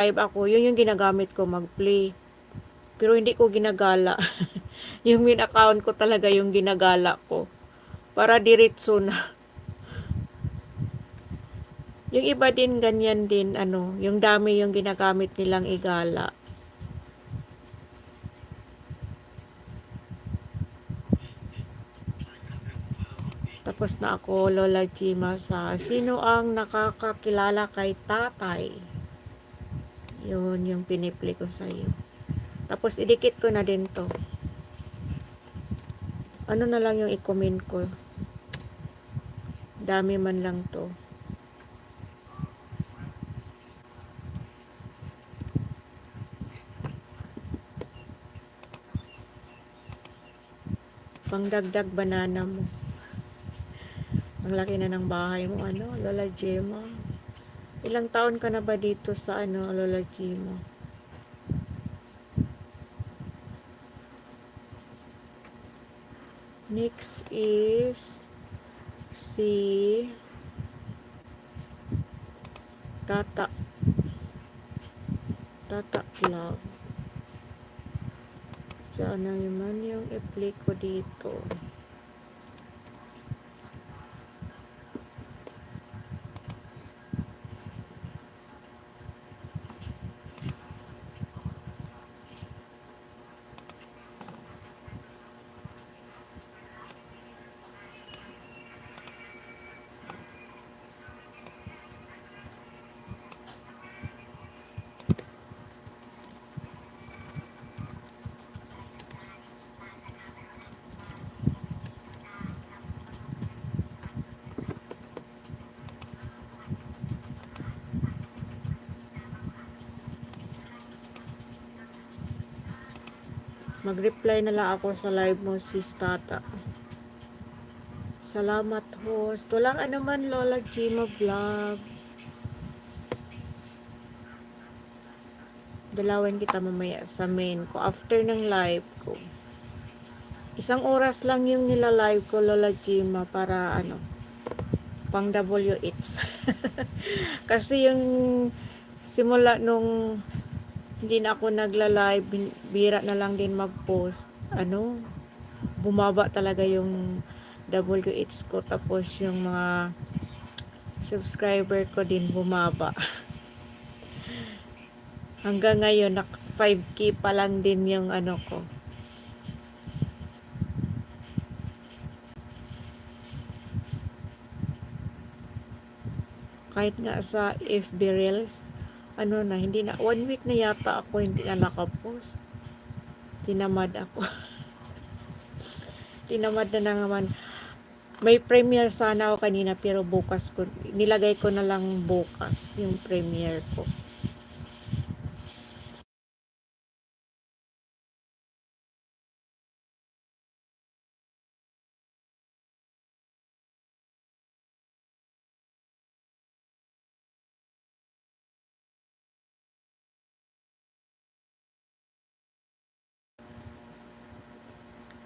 live ako, yun yung ginagamit ko mag-play. Pero hindi ko ginagala. Yung main account ko talaga yung ginagala ko. Para diretso na. Yung iba din ganyan din, ano, yung dami yung ginagamit nilang igala. Tapos na ako, Lola Chima, sa sino ang nakakakilala kay tatay? Yun yung pinipli ko sa iyo. Tapos idikit ko na din to. Ano na lang yung i-comment ko. Dami man lang to. Pangdagdag banana mo. Ang laki na ng bahay mo, ano, Lola Gemma. Ilang taon ka na ba dito sa, ano, Lola Gemma? Next is si Tata. Tata Club. Sana naman yung i-play ko dito. Mag-reply na lang ako sa live mo, sis Tata. Salamat, host. Walang anuman, Lola Gima Vlog. Dalawin kita mamaya sa main ko. After ng live ko. 1 oras lang yung nila-live ko, Lola Gima, para ano, pang WH. Kasi yung simula nung hindi na ako nagla-live, bira na lang din mag-post. Ano, bumaba talaga yung WH ko, tapos yung mga subscriber ko din bumaba. Hanggang ngayon 5K pa lang din yung ano ko. Kahit nga sa FB Reels, ano na, hindi na, 1 week na yata ako hindi na nakapost. Tinamad ako. Tinamad na naman. May premiere sana ako kanina, pero bukas ko, nilagay ko na lang bukas yung premiere ko.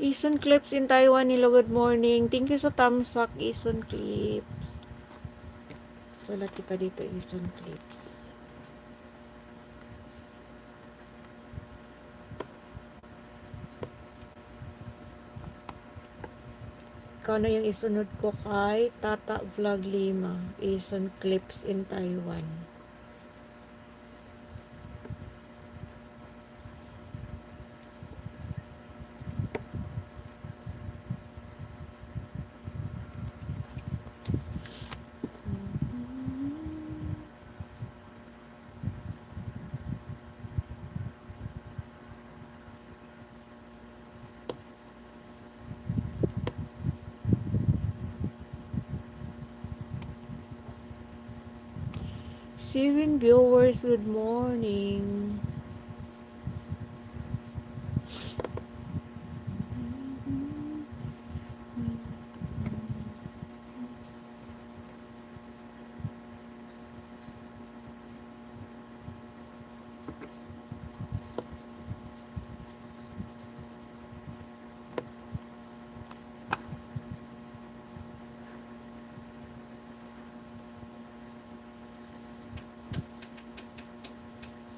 Ison Clips in Taiwan, hello, good morning. Thank you sa thumbs up, Ison Clips. Sulat kita dito, Ison Clips. Ikaw na yung isunod ko kay Tata Vlog Lima, Ison Clips in Taiwan. Seven viewers, good morning.